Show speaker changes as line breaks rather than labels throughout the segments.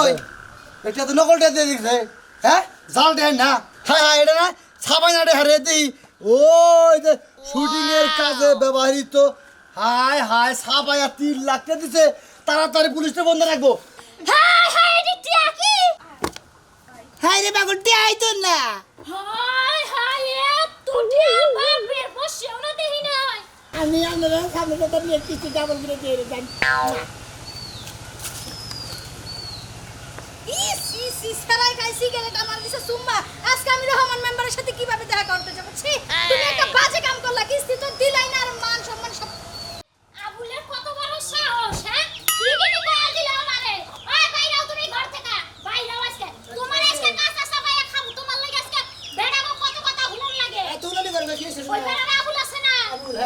ওই এটা তো নকলটা দিয়ে দিছে হ্যাঁ জাল দেন না হ্যাঁ হ্যাঁ এটা না সাবানাটে হারে দিই ওই যে শুটিং এর কাজে ব্যবহৃত হায় হায় সাবায়া 3 লাখ টাকা দিছে তাড়াতাড়ি পুলিশে বন্ধ রাখবো
হাই হাই রে টিয়া কি
হায় রে বাগুল টিয়াই তো না
হাই হাই এত টিয়া বাপরে বসেও না দেখি নাই
আমি আপনারা সামনে কথা নিয়ে কিছু ডাবল করে দিয়ে দেন
ইস সারাই খাই সিগারেট আমার দিছে সুম্মা আজকে আমি রহমান মেম্বারের সাথে কিভাবে দেখা করতে যাব ছি তুমি একটা বাজে কাম করলা কিস্তি তো দিলাই না আর মান সম্মান সব আবুলের কত বড় সাহস হ্যাঁ কি কি কয়া দিল আমারে ওই বাইরাও তুমি ঘর থেকে বাইরাও আজকে তোমার আজকে কাঁচা সাবাইয়া খাবো তোমার লাগি আজকে বেড়াবো কত কথা হুলন লাগে
তুই নলি করবে কি
ওই বেড়া আবুল আছে না আবুল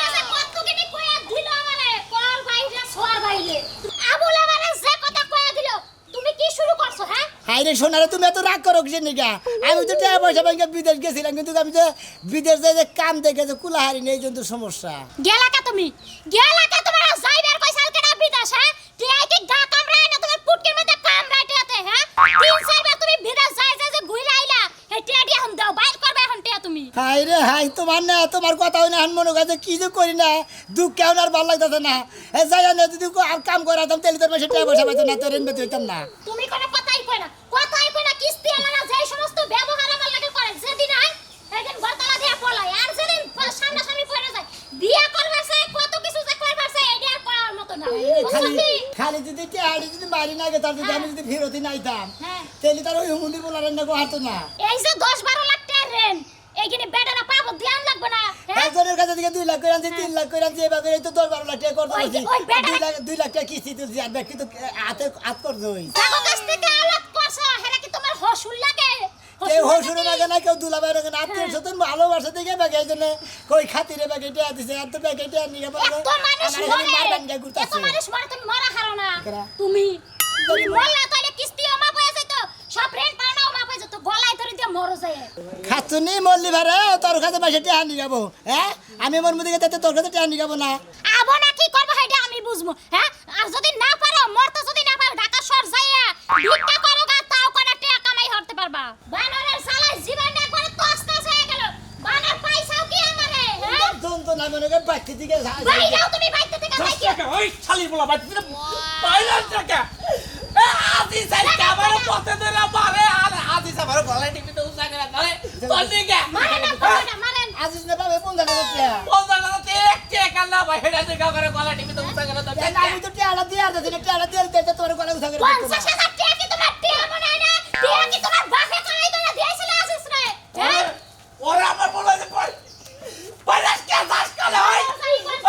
আছে কত কি কয়া দিল আমারে কল বাইরে সোয়ার বাইরে আবুল আমারে যে কথা কয়া দিল তুমি কি শুরু করছো হ্যাঁ
হাই রে সোনারে তুমি এত রাগ করো কিসের নিকা আমি তো টাকা পয়সা ব্যাংকে বিদেশ গেছিলাম কিন্তু আমি তো বিদেশ যে কাম দেখে যে কুলাহারি নেই জন্য সমস্যা
গেলাকা তুমি গেলাকা তোমার যাইবার কইসাল কেডা বিদেশ হ্যাঁ টিআই কি গা কামড়ায় না তোমার পুটকির মধ্যে কামড়াইতে হ্যাঁ 3-4 বার তুমি বিদেশ যাই যে ঘুরে আইলা হে টিয়া দি হম দাও বাইর করবে এখন টিয়া তুমি
হাই রে হাই তোমার না তোমার কথা হই না আন মনে কাছে কি যে করি না দুঃখ কেমন আর ভালো লাগতেছে না এ যাই না যদি আর কাম করাতাম তাহলে তোর মাসে টাকা পয়সা পাইতো না তোর ঋণ হইতাম না
তুমি কোনো কথাই কই না কিস্তি আলা না যেই সমস্ত ব্যবহার আমার লাগে করে যেদিন আই সেদিন গতলা দিয়া পলাই আর যেদিন সামনা সামনি পড়ে যায় বিয়া করবাছে কত কিছু যে করবাছে এইডি আর করার মত না
খালি খালি যদি টিয়াড়ি যদি মারি না গে তার যদি আমি যদি ফেরতি নাইতাম
হ্যাঁ
তাহলে তার ওই হুমুন্দির বলার না গো হারতো না
এই যে 10-12 লাখ টাকা রেন এইখানে বেটারা পাবো ধ্যান লাগবে না হ্যাঁ
একজনের কাছে থেকে 2 লাখ করে আনছি 3 লাখ করে আনছি এভাবে এই তো 10-12 লাখ টাকা করতে পারছি
ওই বেটা
2 লাখ টাকা কিস্তি তুলছি আর ব্যক্তি তো হাত করছে ওই
জাগো কাছ থেকে আলাপ করছো হেরা কি তোমার হসুল লাগে
কেউ হসুরে লাগে না কেউ দুলাভাই লাগে না আত্মীয় স্বজন ভালোবাসা দেখে ব্যাগে এই জন্য কই খাতিরে ব্যাগে টিয়া দিছে আর তো ব্যাগে টিয়া নিয়ে বলে
এত মানুষ
আমার
মরে
মারবান গা
এত
ঘুরতাছে
মানুষ মরে তুমি মরা হারো না
কেরা?
তুমি তুমি মরলা তাহলে কিস্তি আমা পয়সা যাইতো সব রেন্ট পাওনা আমা পয়সা যেত গলায় ধরে দিয়ে মরো যায়
খাতুনি মল্লি ভারে তোর কাছে পয়সা টিয়া নিয়ে যাবো হ্যাঁ আমি মোর মুদিকে যেতে তোর কাছে টিয়া নিয়ে যাবো না
আবো না কি করব হেডা আমি বুঝমু হ্যাঁ আর যদি না পারো মরতে যদি না পারো ঢাকা শহর যাইয়া ভিক্ষা করো গা তাও কোন টাকা কামাই করতে পারবা বানরের সালা জীবনটা একবারে তছনছ হয়ে গেল বানর পয়সাও কি আমারে হ্যাঁ
দন তো না মনে করে বাকি দিকে
ভাই যাও তুমি বাইতে থেকে যাই
টাকা ওই শালির বলা বাড়ি থেকে বাইরের টাকা আজি সাই কাবার পথে ধরে মারে আর আজি সাবার গলায় টিপি তো উসা করে ধরে তন্নি কে
মারেন
আজিজ না পাবে 15 টাকা টিয়া
বলদা না তে এক টাকা না ভাই হেডা থেকে করে গলায় টিপি তো উসা করে ধরে
আমি তো টিয়ালা দিয়ে আর দিন টিয়ালা দিয়ে দিতে তোর গলা উঠা করে
50,000 টাকা কি তোমার টাকা মনে হয় না টাকা কি তোমার বাপে কামাই করে দিয়েছিল আসিস রে হ্যাঁ
ওরা আমার বলে যে বাইরাস কে দাস করে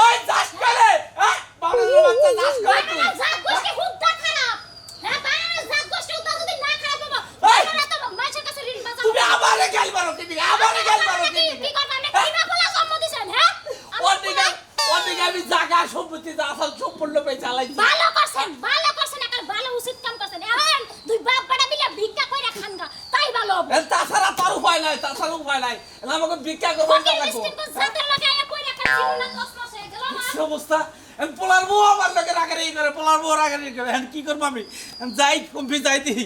ওই দাস করে হ্যাঁ বাবার বাচ্চা দাস করে তুই
বানানা জাত গোষ্ঠী হুদ্দা খারাপ হ্যাঁ বানানা জাত গোষ্ঠী হুদ্দা যদি না খারাপ হবো
এই!
বানানা তো মাছের কাছে ঋণ বাঁচাবো
তুমি আমারে গাল মারো তুমি আমারে গাল মারো
কি
তুমি
করবা না কিবা বলা জন্ম দিছেন হ্যাঁ
ওদিকে আমি জায়গা সম্পত্তি আসল সম্পূর্ণ পে চালাইছি
ভালো করছেন একটা ভালো উচিত কাম করছেন এখন দুই বাপ বেটা মিলে ভিক্ষা কইরা খানগা তাই ভালো হবে
তাছাড়া তার উপায় নাই আমাকে ভিক্ষা করবো
ফকির মিষ্টি তো জাতের লাগে আয়া কইরা খাচ্ছি না তছনছ হয়ে গেল আমার
অবস্থা পোলার বউ আমার লোকের রাগারি করে পোলার বউ রাগারি করে এখন কি করবো আমি যাই কমফি যাই দিই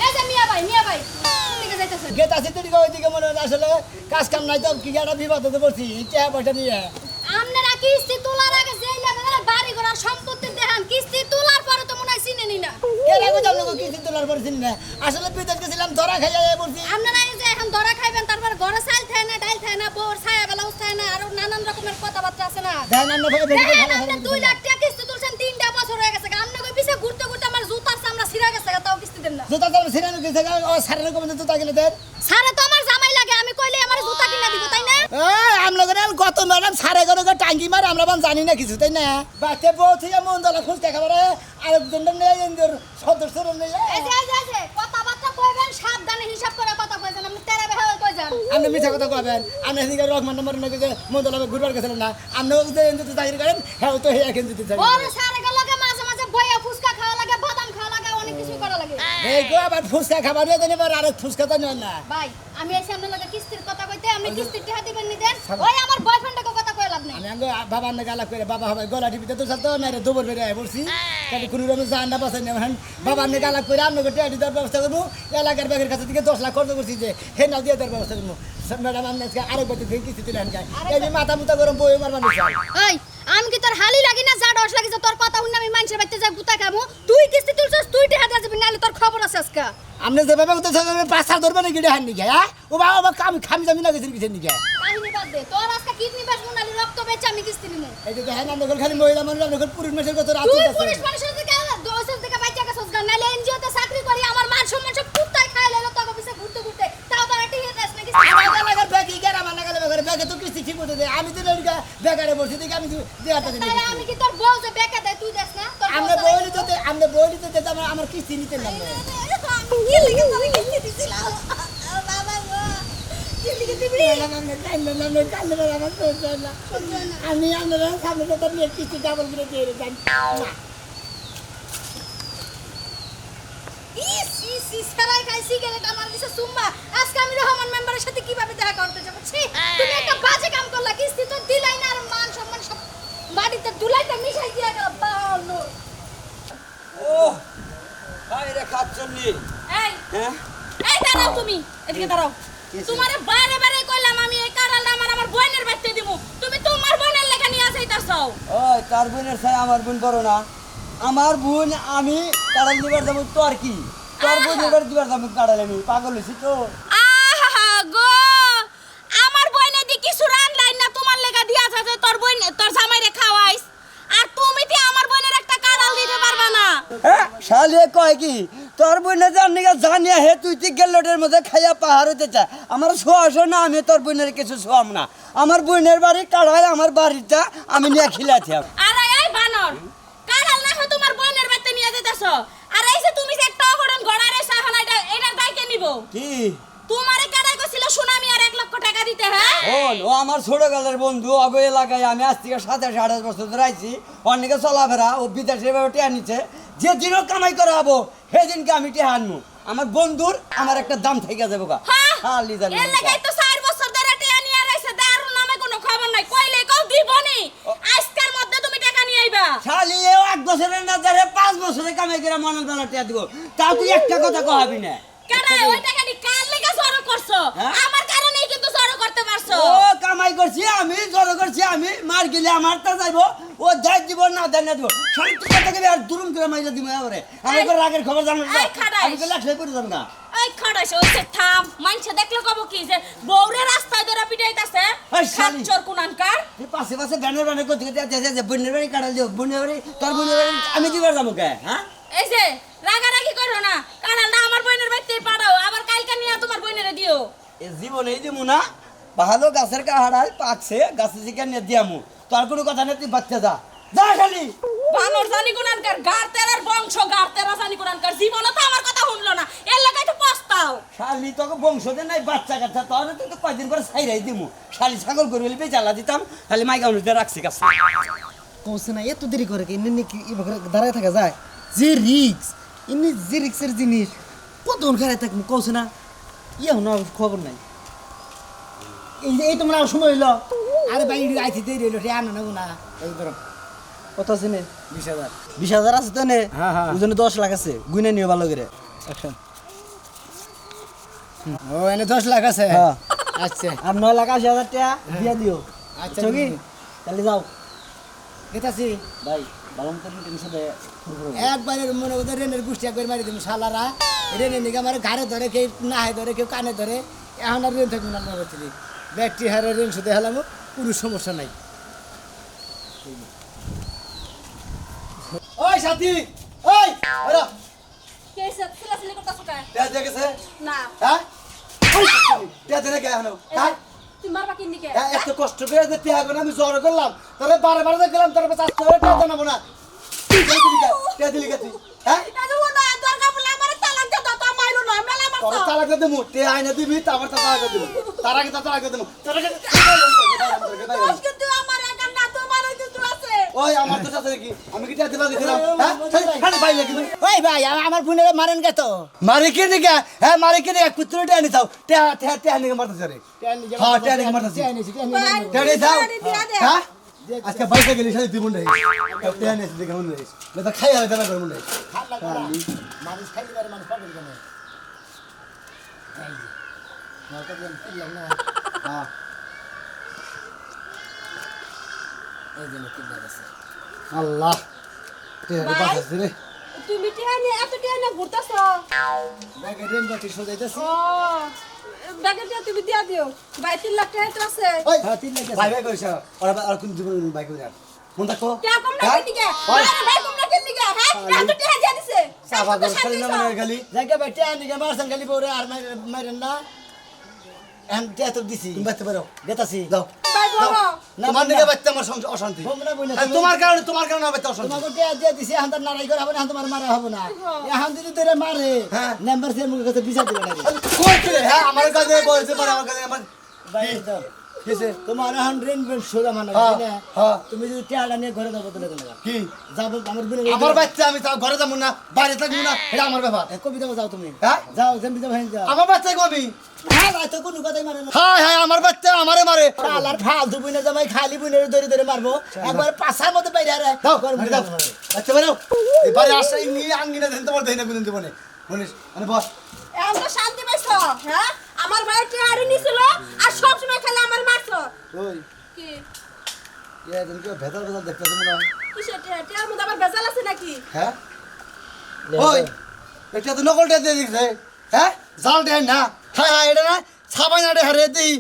এই যে মিয়া ভাই ঠিক যাইতেছে
গেট আছে তুই ওইদিকে মনে হয় আসলে কাজ কাম নাই তো কি একটা বিপদে পড়ছি টিয়া পয়সা নিয়ে
আপনারা কিস্তি তোলার আগে যেই লেভেলের বাড়ি ঘোড়া সম্পত্তি দেখান কিস্তি তোলার পরে তো মনে হয় চিনে নি না
কেন আমি জানলো কিস্তি তোলার পরে না আসলে বিদেশ গেছিলাম ধরা খাইয়া পড়ছি
আপনারা এই যে এখন ধরা খাইবেন তারপর ঘরে চাল খায় না ডাল খায় না বোর ছায়া ব্লাউজ খায় না আর নানান রকমের কথাবার্তা আছে না
দেন আমরা ভাবে
দেখেন, আপনি 2 লাখ টাকা কিস্তি তুলছেন 3টা বছর হয়ে গেছে আপনাকে পিছে ঘুরতে ঘুরতে আমার জুতার চামড়া ছিঁড়া গেছে তাও কিস্তি দেন না
জুতা তো সিরানো গেছে ও সারের কমে জুতা কিনে দেন
সারে তো আমার জামাই লাগে আমি কইলে আমার জুতা কিনা দিব তাই না
আমরা করে গত ম্যাডাম সারে করে টাঙ্গি মারে আমরা জানি না কিছু তাই না বাচ্চা বউ থেকে মন দলা খুঁজ দেখা পারে আরেকজন নেই সদস্যরা নেই
এই যে কথাবার্তা কইবেন সাবধানে হিসাব করে কথা কইবেন আপনি তেরা বেহাল কই যান
আপনি মিথ্যা কথা কবেন আপনি এদিকে রহমান নম্বর নাকি যে মন দলা ঘুরবার গেছিলেন না আপনিও যে এনজিতে চাকরি করেন হ্যাঁ তো হে এখন দিতে চাই
ওরে সারে গেলকে মাঝে মাঝে বইয়া ফুসকা খাওয়া লাগে বাদাম খাওয়া লাগে অনেক কিছু করা লাগে
এই গো আবার ফুসকা খাবার নিয়ে দেন এবার আরেক ফুসকা তো নেন না
ভাই আমি এসে আপনার লাগে কিস্তির কথা কইতে আপনি কিস্তির টাকা দিবেন নি দেন ওই আমার বয়ফ্রেন্ডকে কথা কইলা লাভ নেই।
আমি আঙ্গ বাবার না গালা করে বাবা হবে গলা টিপিতে তো সাথে না রে দুবার বেরিয়ে পড়ছি তাহলে কোনো রকম জান না বাসাই না বাবার না গালা করে আমি টেডি দেওয়ার ব্যবস্থা করবো এলাকার ব্যাগের কাছে থেকে 10 লাখ খরচ করছি যে হে নাও দিয়ে দেওয়ার ব্যবস্থা করবো ম্যাডাম আমি আজকে আরেক বছর থেকে কিস্তি দিলেন গায়ে এই যে মাথা মুতা গরম বই মারবার নিচ্ছি
এই আমি কি তোর হালি লাগি না যা ডস লাগি যে তোর কথা শুনে আমি মানুষের বাড়িতে যাই গুতা খামু তুই কিস্তি তুলছস তুই টেহা দিয়ে যাবি নাহলে তোর খবর আছে আজকে
আপনি যে বাবা তো পাঁচা ধরবেন না গিয়ে হান নিকে হ্যাঁ ও বাবা আমি খামি যাবি না গেছেন কিসের নিকে
কাহিনী বাদ দে তোর আজকে কিডনি বেচবো নাহলে রক্ত বেচে আমি কিস্তি নিমু
এই যে হ্যাঁ না খালি মহিলা মানুষ আপনার পুরুষ মানুষের কত রাত
তুই
আছে
পুলিশ মানুষের থেকে দোষের থেকে বাচ্চা কাছে সজগা নাহলে এনজিওতে চাকরি করি আমার মান সম্মান সব কুত্তায় খায় লাইলো তোকে পিছে ঘুরতে ঘুরতে তাও তোরা টিহে দেস না কিস্তি
আমার লাগার ব্যাগ কি আমার লাগার ব্যাগে তো কিস্তি ঠিক মতো দেয় আমি তো লড়কা বেকারে বসে দেখি আমি দেওয়াটা দিই
তাহলে আমি কি তোর বউ যে বেকা দেয় তুই দেস না তোর
আমরা বইলি তো দিতে আমার কিস্তি নিতে না
কি লিখে তোরে কিস্তি দিছিলাম বাবা গো কি লিখে দিবি
আমি আপনারা সামনে তো নিয়ে কিস্তি ডাবল করে দিয়ে যাই না
সারাই খাই সিগারেট আমার দিছে সুম্মা আজকে আমি রহমান মেম্বারের সাথে কিভাবে দেখা করতে যাব ছি তুমি একটা বাজে কাম করলা কিস্তি তো দিলাই না আর মান সম্মান সব মাটিতে দুলাইতে মিশাই দিয়া গেল বালো
ও ভাই রে খাচ্ছনি
এই
হ্যাঁ
এই দাঁড়াও তুমি এদিকে দাঁড়াও তোমারে বারে বারে কইলাম আমি এই কারালটা আমার বোনের বাড়িতে দিমু তুমি তোমার বোনের লেখা নিয়ে আসাইতাছো
ওই তার বোনের চাই আমার বোন বড় না আমার বোন আমি কাড়াল দিবার যাবো তোর কি তোর বোন এবার দিবার যাবো কাড়াল আমি পাগল হয়েছি তো
আহা গো আমার বইনে দি কিছু রান লাইন না তোমার লেখা দিয়া আছে তোর বইন তোর জামাইরে খাওয়াইস আর তুমি তে আমার বইনের একটা কারাল দিতে পারবা না
হ্যাঁ শালে কয় কি তোর বোনে জানিগা জানিয়া হে তুই কি গেল্লোটের মধ্যে খাইয়া পাহাড় হইতে চা আমার শোয়াস না আমি তোর বোনের কিছু শোয়াম না আমার বোনের বাড়ি কাড়াই আমার বাড়িটা আমি নিয়ে খিলাছি
আরে এই বানর কারাল না হয় তোমার বইনের বাড়িতে নিয়ে যাইতাছো আর এই যে তুমি যে একটা অঘটন গড়ারে সাহানা এটা দায়কে নিব
কি
তোমারে কারাই কইছিল সুনামি আর 1 লক্ষ টাকা দিতে হ্যাঁ
ও আমার ছোটকালের বন্ধু অবে এলাকায় আমি আজ থেকে 27-28 বছর ধরে আইছি অনেকে চলাফেরা ও বিদেশে টেয়া নিচ্ছে যে দিনও কামাই করা হবো সেদিনকে আমি টেয়া আনবো আমার বন্ধুর আমার একটা দাম থেকে যাবো গা
হ্যাঁ এর লাগাই তো 4 বছর ধরে টেয়া নিয়ে রাইছে দারুর নামে কোনো খবর নাই কইলে কও দিবনি আজকের মধ্যে তুমি টাকা নিয়ে আইবা
শালি এও 1 বছরের না ধরে 5 বছরে কামাই করে মনের বেলা টেয়া দিব তাও তুই একটা কথা কহাবি না
কেডা ওই টাকা নি কার লাগা জড়ো করছো
হ্যাঁ?
আমার কারণেই কিন্তু জড়ো করতে পারছো
ও কামাই করছি আমি জড়ো করছি আমি মার গেলে আমার তা যাইবো ও যাই দিব না দেন না দিব শালি তুই কথা কবি আর দুরুম করে মাইরা দিব আমারে আমি করে রাগের খবর জানো না
এই খাড়াইস।
আমি গেলে একলাই পড়ে যাব না
এই খড়াইছে ওইছে থাম মানছে দেখলে কব কি যে বউরে রাস্তায় ধরে পিটাইতাছে
এই শালি।
খাচ্চর কুনানকার
এই পাশে পাশে ব্যানার করতে করতে বোনের বাড়ি কাটাল দিও বোনের বাড়ি তোর বোনের বাড়ি আমি দিবার যাবো কে হ্যাঁ
এই যে রাগারাগি করো না কারণ না আমার বোনের বাড়িতে পাঠাও আবার কালকে নিয়ে তোমার বোনেরে দিও
এ জীবনে এই দিমু না ভালো গাছের কাহাড়াল পাকছে গাছে শিকার নিয়ে দিয়ামু তোর কোনো কথা নেই তুই বাচ্চা যা যা খালি
বানর জানি কুনানকার গার তেরার বংশ গার তেরা জানি কুনানকার জীবনে তো আমার কথা শুনলো না এর লাগাই তো পস্তাও
শালি তোকে বংশতে নাই বাচ্চা কাচ্চা তাহলে তুই তো কয়দিন করে ছাইরাই দিমু শালি ছাগল করে হলে বেচালা দিতাম খালি মাইকা অনুযায়ী রাখছি কাছে
কৌছে না এত দেরি করে কি এমনি কি দাঁড়ায় থাকা যায় যে রিক্স এমনি যে রিক্সের জিনিস কতক্ষণ খেলায় থাকবো কৌছে না ইয়ে না খবর নাই এই তোমরা সময় হইলো আরে ভাই আইতে দেরি হইলো রে আনো না এই ধরো কত আছে নে 20,000
20,000 আছে তো নে
হ্যাঁ, হ্যাঁ।
ওজনে 10 লাখ আছে গুনে নিও ভালো করে
আচ্ছা ও এনে 10 লাখ আছে
হ্যাঁ।
আচ্ছা
আর 9,80,000 টাকা দিয়ে দিও
আচ্ছা
চকি তাহলে যাও
গেতাছি
ভাই ভালো মতো টেনশন দে
একবারে মনে ওদের রেনের গুষ্টি একবার মারি দিম শালারা রেনের নিকে আমার ঘাড়ে ধরে কেউ নাহে ধরে কেউ কানে ধরে এখন আর রেন থাকবো না বলছি ব্যাগটি হারে রেন শুধু হেলাম কোনো সমস্যা নাই ওই সাথী ওই ওরা
কে সিলাসিলি করতাছ কা
তে দেখেছে
না
হ্যাঁ ওই তে দেখে কে হলো হ্যাঁ
তুই মারবা কিন দিকে
এত কষ্ট করে যে তে আগুন আমি জ্বর করলাম তাহলে বারে বারে গেলাম তারপর চাষতে হবে তে জানাবো না তুই তে দিলি কে তুই হ্যাঁ
দাদু না দরকার বলে আমার তালাক দে দাদা মাইরো না মেলা
তোর
মারছো
তালাক দেবো তে আইনা দিবি তারপর তালাক দেবো তার আগে তালাক দেবো তার আগে
আজকে তুই আমার একা না তোমার কিন্তু আছে
ওই আমার তো সাথে কি আমি কি টিয়া দিবা গেছিলাম হ্যাঁ খালি পাইলে কিন্তু
ওই ভাই আমার বোনের মারেন কে তো
মারি কে নিকা হ্যাঁ মারি কে নিকা কুত্তরে টিয়া নি তাও টিয়া টিয়া টিয়া নিকা মারতেছে রে হ্যাঁ টিয়া নিকা মারতেছে টিয়া নি তাও হ্যাঁ আজকে বাইকে গেলি সাথে তুই মুন্ডে টিয়া নি দেখে মুন্ডে না তো খাই হবে দাদা করে মুন্ডে
মানুষ খাইতে পারে মানুষ পাবেন কেন
হ্যাঁ আল্লাহ টিয়া নি বাঁচাছে রে
তুমি টিহানি এত টিহানি ঘুরতাছ
ব্যাগে রেন বাটি সোজাইতেছি
ব্যাগে দিয়ে তুমি দিয়া দিও ভাই 3 লাখ টাকা তো আছে
ওই
হ্যাঁ 3 লাখ
ভাই ভাই কইছ আর কোন জীবন বাইক করে মন থাকো
কে কম না কেন দিকে আরে ভাই কম না কেন দিকে হ্যাঁ এত টাকা দিয়া দিছে
সাবা করে খালি না মানে খালি
জায়গা ভাই টিয়া নিকে মারছেন খালি বউরে আর মারেন না এম টিয়া তো দিছি
তুমি বাঁচতে পারো
দেতাছি
দাও
ভাই বলো
তোমার নিকে বাঁচতে আমার অশান্তি
তোমরা বইনা
আর তোমার কারণে বাঁচতে অশান্তি
তোমাকে টিয়া দিয়ে দিছি এখন তার নারাই করে হবে না এখন তোমার মারা হবে না এখন যদি তোরে মারে
হ্যাঁ।
নাম্বার সে মুখে কাছে বিচার দিবে না
কই রে হ্যাঁ আমার কাছে বলতে পারে আমার কাছে আমার
ভাই তো
কিসে
তোমার এখন রেন বেন সোজা মানে
হ্যাঁ, হ্যাঁ।
তুমি যদি টিয়াটা নিয়ে ঘরে যাবো তাহলে কেন
কি
যাবো আমার বোনের
আমার বাচ্চা আমি তাও ঘরে যাবো না বাইরে থাকবো না এটা আমার ব্যাপার
কবিতা যাও তুমি
হ্যাঁ
যাও যেমনি যাও হ্যাঁ যাও
আমার বাচ্চা কবি
হ্যাঁ ভাই তো কোনো কথাই মারে না
হ্যাঁ হ্যাঁ আমার বাচ্চা আমারে মারে
শালার ফালতু বুনে জামাই খালি বুনে ধরে ধরে মারবো একবার পাছার মধ্যে বাইরে আরে
দাও দাও বাচ্চা বেরো এবারে আসা নিয়ে আঙ্গিনা দেন তোমার দেই না কোন দিব না বলিস মানে বস
এখন তো শান্তি পাইছো হ্যাঁ আমার ভাই টিহারি নিছিল আর সব সময় খেলে আমার মারছো
ওই
কি
এ দিন কি ভেতর ভেতর দেখতেছ মনে হয়
কিসের টিহা টিহার মধ্যে আবার বেজাল আছে নাকি
হ্যাঁ ওই এটা তো নকল টিয়া দিয়ে দিছে হ্যাঁ জাল দেন না হ্যাঁ হ্যাঁ এটা না ছাপাই না হারে দিই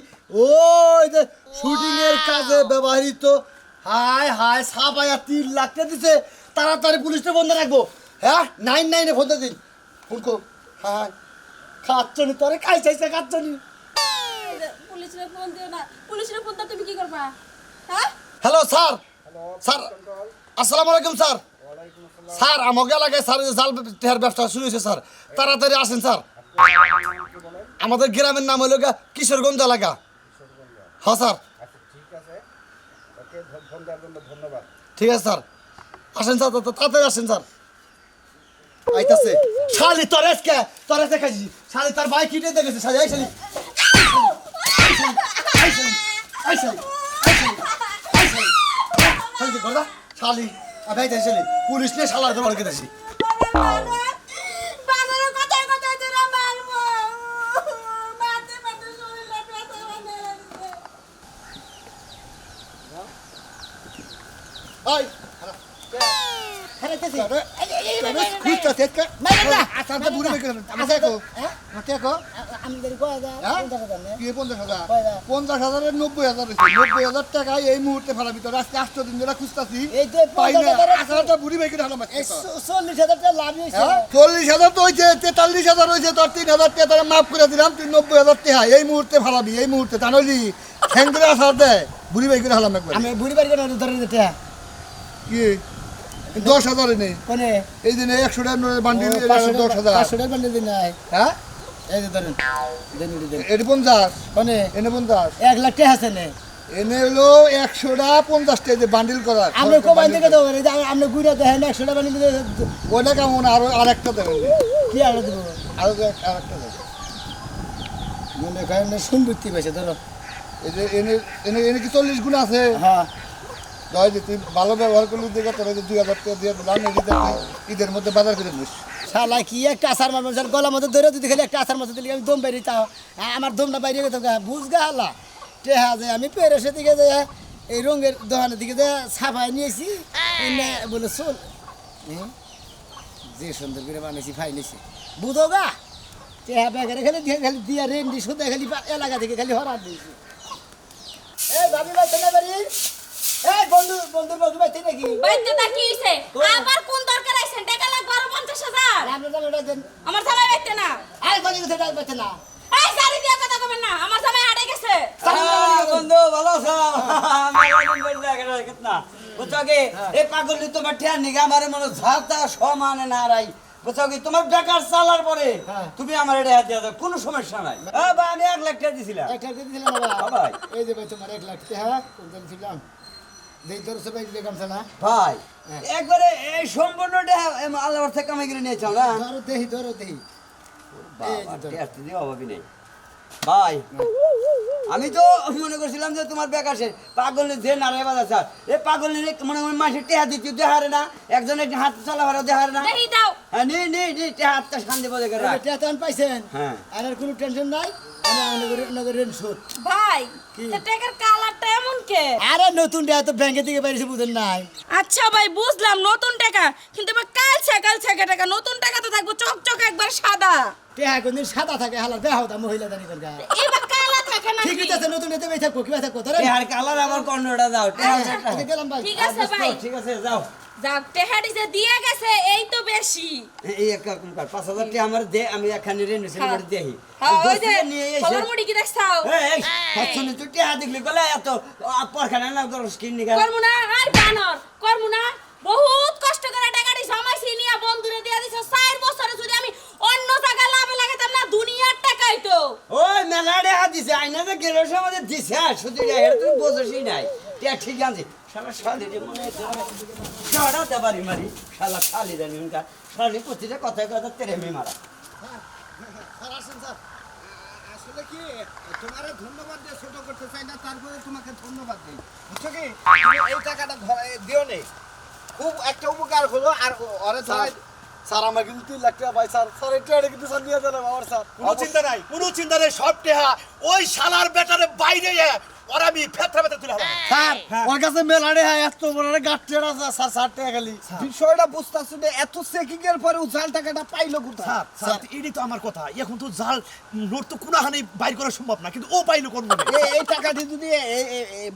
ওই যে শুটিং এর কাজে ব্যবহৃত হায় হায় ছাপাইয়া 3 লাখ টাকা দিছে তাড়াতাড়ি পুলিশে বন্ধ রাখবো হ্যাঁ 99 ফোন দিন ফোন কো হায় খাচ্ছনি তোরে খাই চাইছে খাচ্ছনি
পুলিশের ফোন দিও না পুলিশের ফোন তুমি কি করবা হ্যাঁ
হ্যালো স্যার স্যার আসসালামু আলাইকুম স্যার স্যার আমাকে এলাকায় স্যার জাল টেহার ব্যবসা শুরু হয়েছে স্যার তাড়াতাড়ি আসেন স্যার আমাদের গ্রামের নাম হলো কিশোরগঞ্জ এলাকা হ্যাঁ স্যার ঠিক আছে স্যার আসেন স্যার তাড়াতাড়ি আসেন স্যার আইতাছে শালি তরেস খাইছি শালি তার ভাই কিনে দেখেছে শালি এই শালি শালি করদা শালি আবে এই শালি পুলিশ নে শালার ধরে রেখে দিছি
বাজারে কথায় কথায় তোরা মারবো মারতে মারতে শরীরে ব্যথা বানায়
ওই
খেলাইতেছি আমি যদি কয় যা কোনটা কথা নে
50,000 90,000 টাকা এই মুহূর্তে ফেলার ভিতরে আজকে 8 দিন ধরে খুঁজতাছি
এই তো
পাই না
50,000
8,000 বুড়ি ভাই কিনে হলাম
40,000 টাকা লাভ হইছে
40,000 তো হইছে 43,000 হইছে তোর 3,000 টাকা তারা মাফ করে দিলাম তুই 90,000 টাকা এই মুহূর্তে ফেলাবি এই মুহূর্তে তা নইলি ঠ্যাং ধরে আসার দে বুড়ি ভাই কিনে হলাম একবার
আমি বুড়ি বাড়ি কেন ধরে দিতে
কি 10,000 নেই
কোনে
এই দিনে 100 টাকা বান্ডিল 10,000
500 টাকা বান্ডিল দিন নাই
হ্যাঁ
এই যে ধরেন দেন দেন
এটি 50
কোনে
এনে 50
1 লাখ টাকা আছে নে
এনে হলো 100 টাকা 50 টাকা বান্ডিল করা
আপনি কোবাই থেকে দাও রে আপনি গুইরা দেখেন 100 টাকা বান্ডিল
ওটা কেমন আরো আরেকটা দেবেন
কি আর দেব
আরো আরেকটা দেবেন
মনে করেন সম্পত্তি পাইছে ধরো
এই যে এনে এনে এনে কি 40 গুণ আছে
হ্যাঁ
দয় যে তুই ভালো ব্যবহার করলি দেখে তোরা যে 2,000 টাকা দিয়ে দিলাম ঈদের মধ্যে বাজার করে নিস
শালা কি একটা আসার মারবো স্যার গলা মধ্যে ধরে যদি খালি একটা আসার মধ্যে দিলে আমি দম বেরিয়ে তাও আমার দমটা বাইরে গেতো বুঝ গা হালা টেহা যে আমি পেরেসের দিকে যে এই রঙের দোকানের দিকে যে ছাপাই নিয়েছি এনে বলে চল যে সুন্দর করে বানিয়েছি ফাই নিয়েছি বুঝো গা টেহা ব্যাগের খালি দিয়ে খালি দিয়া রেন্ডি শুধু খালি এলাকা থেকে খালি হরার দিয়েছি এই ভাবি বাচ্চা না বাড়ি এই বন্ধু বন্ধু বন্ধু বাচ্চা নাকি
বাইতে তা কি হইছে আবার কোন দরকার আইছেন টাকা লাগবে আরো 50,000
আমরা জানো দেন
আমার জামাই বাইতে না
আই কোন দিকে সেটা বাচ্চা না
এই সারি দিয়া কথা কবেন না আমার জামাই হাটে গেছে
বন্ধু ভালো আছো কিতনা বুঝছো কি এই পাগলি তোমার ঠ্যান নিগা আমারে মনে ঝাতা সমানে না রাই বুঝছো কি তোমার বেকার চালার পরে তুমি আমার এটা হাত দিয়া দাও কোনো সমস্যা নাই বা আমি 1 লাখ টাকা দিছিলাম
1 লাখ দিয়েছিলাম বাবা
ভাই
এই যে ভাই তোমার 1 লাখ টাকা কোন দিয়েছিলাম দেই তোর সবাই গামছা না
ভাই একবারে এই সম্পূর্ণটা আল্লাহ থেকে কামাই করে নিয়েছ না
ধরো দেহি
বাবা টেস্ট দিয়ে অভাবই নেই ভাই আমি তো মনে করছিলাম যে তোমার বেকার সে পাগল যে নারায় বাজার স্যার এই পাগল মনে মনে মাসে টেহা দিচ্ছি দেহারে না একজনের হাত চলা ভাড়া দেহারে না
দেহি দাও
হ্যাঁ নে হাতটা শান্তি বলে করে রাখ।
টেতন পাইছেন
হ্যাঁ।
আর কোনো টেনশন নাই আমি নগরের সুদ
ভাই তো টাকার কালারটা এমন কে
আরে নতুন টাকা তো ব্যাংকে থেকে বাইরেছে বুঝেন নাই
আচ্ছা ভাই বুঝলাম নতুন টাকা কিন্তু এবার কাল ছাকা টাকা নতুন টাকা তো থাকবো চকচক একবার সাদা
টেহা কোনদিন সাদা থাকে হালা দেখাও তা মহিলা দানি করগা
এবার কালা থাকে না
ঠিকই আছে নতুন এতে বেই থাকো কি থাকো তোরে
টেহার কালার আমার কর্ণটা দাও টেহার
গেলাম ভাই
ঠিক আছে ভাই
ঠিক আছে যাও
যাক টেহাডি যে দিয়ে গেছে এই তো বেশি
এই এক রকম কর 5000 টাকা আমার দে আমি একখানে রেনে সেলিব্রেট দেই
হ্যাঁ ওই যে
নিয়ে এসে
কলার মুড়ি কি দেখছাও
এই হচ্ছনি তুই টিয়া দেখলি গলা এত পরখানা না তোর স্কিন নিগা
করমু না আর বানর করমু না বহুত কষ্ট করে টাকাটি জমাইছি নিয়া বন্ধুরে দিয়া দিছ 4 বছরে যদি আমি অন্য জায়গা লাভে লাগাতাম না দুনিয়ার টাকাই তো
ওই মেলাড়ে হাত দিছে আইনা যে গেরোস আমাদের দিছে শুধু এটা তুই বোঝসই নাই টিয়া ঠিক আছে শালা শালি রে মনে জড়া দেবারি মারি শালা শালি জানি উনকা শালি প্রতিটা কথা কথা তেরে মে মারা
স্যার আসেন স্যার আসলে কি তোমারে ধন্যবাদ দিয়ে ছোট করতে চাই না তারপরে তোমাকে ধন্যবাদ দেই বুঝছো কি তুমি এই টাকাটা দিও নে খুব একটা উপকার হলো আর ওরে
স্যার আমার কিন্তু 3 লাখ টাকা ভাই স্যার এই টাকাটা কিন্তু স্যার নিয়ে দিলাম আমার স্যার
কোনো চিন্তা নাই সব টেহা ওই শালার বেটারে বাইরে ওরা আমি ফেতরা ফেতরা তুলে হালাম
স্যার ওর কাছে মেলাড়ে এত বড় গাঠটের আছে স্যার 60 টাকা খালি
বিষয়টা বুঝতাছ না এত চেকিং এর পরে উজাল টাকাটা পাইলো কোথায়
স্যার এটাই তো আমার কথা এখন তো জাল নোট তো কোনাহানি বাইর করা সম্ভব না কিন্তু ও পাইলো কোন মনে
এই টাকাটি যদি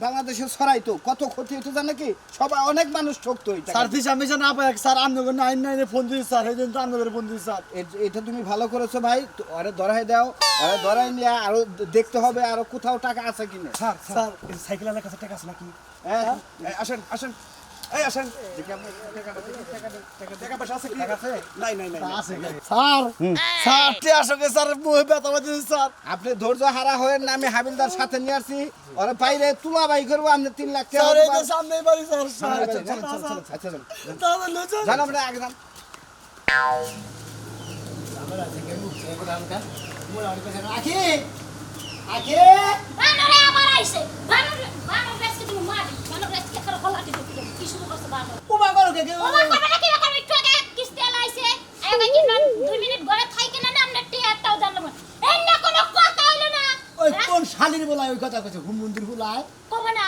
বাংলাদেশে ছড়াইতো কত ক্ষতি হতো জানো কি সবাই অনেক মানুষ ঠকতো এই টাকা
স্যার দিশা মিশা না পায় স্যার আমনগর 99 ফোন দিছি স্যার এই দিন তো আমনগর ফোন দিছি স্যার
এটা তুমি ভালো করেছো ভাই আরে ধরাই দাও আরে ধরাই নিয়ে আরো দেখতে হবে আরো কোথাও টাকা আছে কিনা
স্যার স্যার সাইকেল আলার কাছে টাকা আছে নাকি
হ্যাঁ
আসেন আসেন এই আসেন টাকা পয়সা আছে কি টাকা আছে নাই
আছে স্যার স্যার টিয়া সঙ্গে স্যার মুহে ব্যথা বাজে স্যার
আপনি ধৈর্য হারা হয়েন না আমি হাবিলদার সাথে নিয়ে আসছি ওরা বাইরে তুলা বাই করবো আপনি 3 লাখ টাকা
স্যার এই তো সামনেই বাড়ি স্যার স্যার
আচ্ছা
তাহলে লজ্জা
জান আমরা আগে যান আখি আখি
বানরে আবার আইছে বানর রেস্ট তুমি মারি বানর রেস্ট কে করে হলাটি দিতে কি শুরু করছে বানর
উমা করো কে
ও মা বাবা কি করে একটু আগে কিস্তি আইছে আগে কি না 2 মিনিট ঘরে থাইকে না আমরা টিয়াটাও জানলাম এই না কোনো কথা হইলো না
ওই কোন শালির বলায় ওই কথা কইছে হুম মন্দির বলায়
কমনা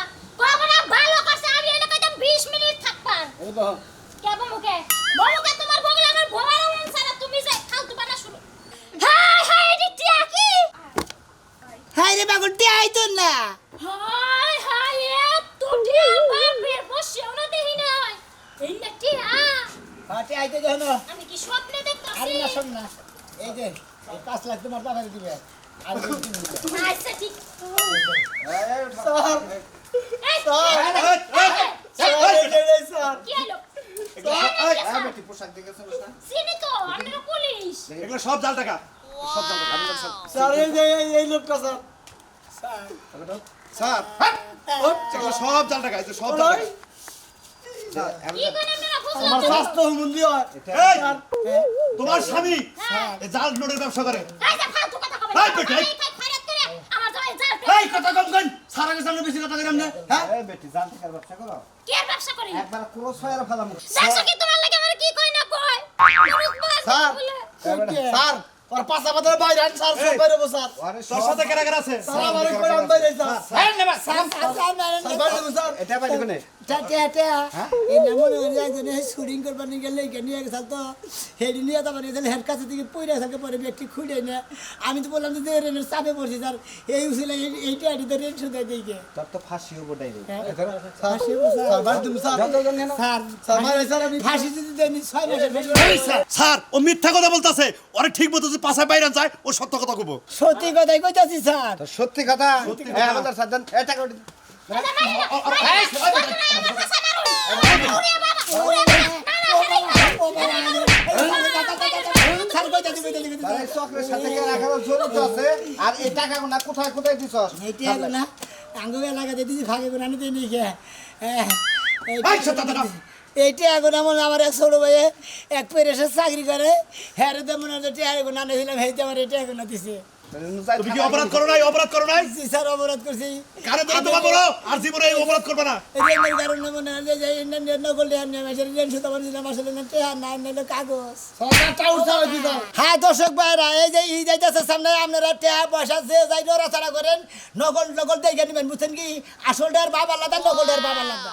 ভালো করছে আমি এনে কইতাম 20 মিনিট থাকবার
এই বাহ
কে বমুকে তোমার বগলে আমার ভোলা রং সারা তুমি যে ফালতু বানা শুরু হাই হাই এডি টিয়া কি
হাই রে বাগুন টিয়াই তো না
হাই হাই এত টিয়া বাপের বসেও না দেহি নাই এই না টিয়া
টিয়াই তো জানো
আমি কি স্বপ্নে
আরে
দেখতাছি
না শোন না এই যে 5 লাখ তোমার বাবা দিবে আর
আচ্ছা ঠিক
স্যার
এই
স্যার
কি হলো
বেটি পোশাক দেখে চলো না
চিনি তো আমরা পুলিশ
এগুলো সব জাল টাকা
স্যার এই লোকটা স্যার
স্যার এগুলো সব জাল টাকা এই যে সব জাল টাকা
কি কোন আমরা বুঝলাম
আমার স্বাস্থ্য হুমুন্দি হয়
এই, তোমার স্বামী এই জাল নোটের ব্যবসা করে
এই যে ফালতু কথা কবে
এই বেটি, এই।
খারাপ করে আমার জয় যার
এই কথা কম কন সারা কে সামনে বেশি কথা কইরাম না হ্যাঁ
এই বেটি জান টাকার ব্যবসা করো
কি আর ব্যবসা করি
একবার ক্রস হয়ে ফেলাম
দেখছো কি তোমার লাগে আমার কি কই না কই
স্যার স্যার ওর পাশা বাজারে বাইরে আন স্যার সব বাইরে বসো স্যার
আরে
তোর সাথে কেনা কেনা আছে
স্যার আমার কই আম বাইরে স্যার
হ্যাঁ নেবা
স্যার বাইরে বসো স্যার
এটা বাইরে কোনে
এই নামনে একজনে শুটিং করবার নিয়ে গেলে নিয়ে গেছাল তো হেডি নিয়ে তো মানে হেড কাছে থেকে পইরা থাকে পরে ব্যক্তি খুঁড়ে না আমি তো বললাম যে রেনের চাপে পড়ছি স্যার এই উচিলে এইটা আড়িতে রেন শুধু দিকে
তোর তো ফাঁসি হবো ডাইরেক্ট
স্যার বাইরে তুমি স্যার
স্যার
স্যার মারে স্যার আমি
ফাঁসি যদি দেয়নি 6 মাসের বেশি
স্যার ও মিথ্যা কথা বলতাছে ওরে ঠিক মতো যদি পাশায় বাইরে যায় ও সত্য কথা কইবো
সত্যি কথাই কইতাছি স্যার
তো সত্যি কথা হ্যাঁ আমাদের সাধন এটা করে আরে চক্রের সাথে কে রাখার জরুরত আছে আর এই টাকাগুলো কোথায় কোথায় দিছস
এইটা না আঙ্গুলে লাগাতে দিছি ভাগে করে আনি দেই নিকে
এই ছোট দাদা
এইটা এখন আমার এক ছোট ভাইয়ে এক পেরেসের চাকরি করে হ্যাঁ রে মনে হচ্ছে টিয়া এখন আনে দিলাম হেঁটে আমার এটা এখন দিছে
তুমি কি অপরাধ করো নাই
জি স্যার অপরাধ করছি
কারে ধরে তোমা বলো আর জীবনে এই অপরাধ করবে না
ঋণের কারণে মনে হয় যে ইন্ডিয়ান নকল টিয়া নিয়ে আসলে ঋণ শুধু আমার দিলাম আসলে না টিয়া না নিলে কাগজ হ্যাঁ দর্শক ভাইরা এই যে ই যাইতেছে সামনে আপনারা টিয়া পয়সা যে যাই নড়াচড়া করেন নকল দেখে নেবেন বুঝছেন কি আসলটার বাবা আলাদা নকলটার বাবা আলাদা